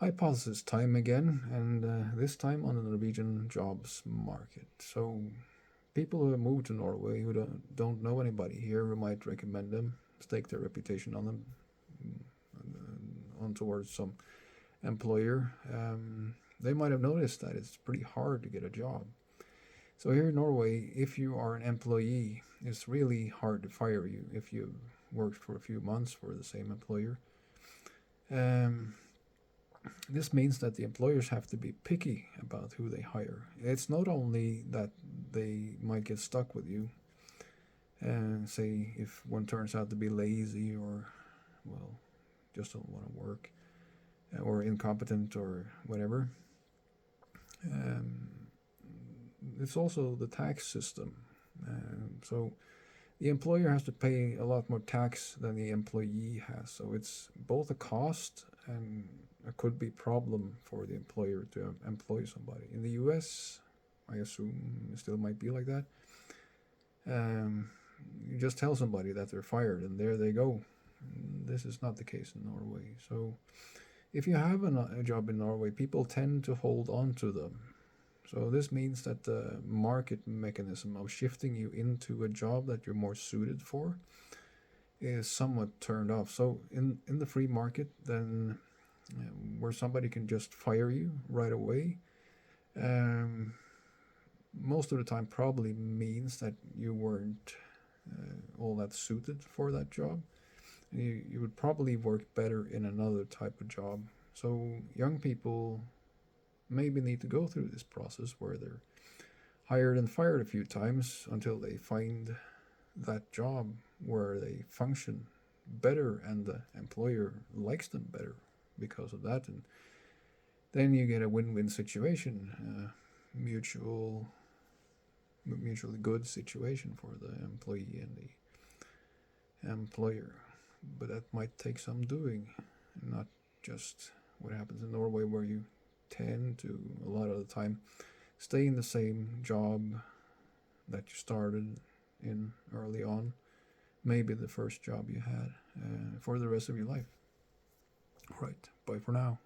Hypothesis time again, and this time on the Norwegian jobs market. So, people who have moved to Norway who don't know anybody here who might recommend them, stake their reputation on them, on towards some employer, they might have noticed that it's pretty hard to get a job. So, here in Norway, if you are an employee, it's really hard to fire you if you worked for a few months for the same employer. Um, This means that the employers have to be picky about who they hire. It's not only that they might get stuck with you, and say if one turns out to be lazy or, well, just don't want to work, or incompetent or whatever. Um, it's also the tax system. So the employer has to pay a lot more tax than the employee has. So it's both a cost and it could be problem for the employer to employ somebody. In the US, I assume it still might be like that. Um, you just tell somebody that they're fired and there they go. This is not the case in Norway. So if you have a job in Norway, people tend to hold on to them. So this means that the market mechanism of shifting you into a job that you're more suited for is somewhat turned off. So in the free market, then where somebody can just fire you right away, um, most of the time probably means that you weren't all that suited for that job. You would probably work better in another type of job. So young people maybe need to go through this process where they're hired and fired a few times until they find that job where they function better and the employer likes them better because of that. And then you get a win-win situation, mutually good situation for the employee and the employer. But that might take some doing, not just what happens in Norway where you tend to, a lot of the time, stay in the same job that you started in early on, maybe the first job you had, for the rest of your life. All right, bye for now.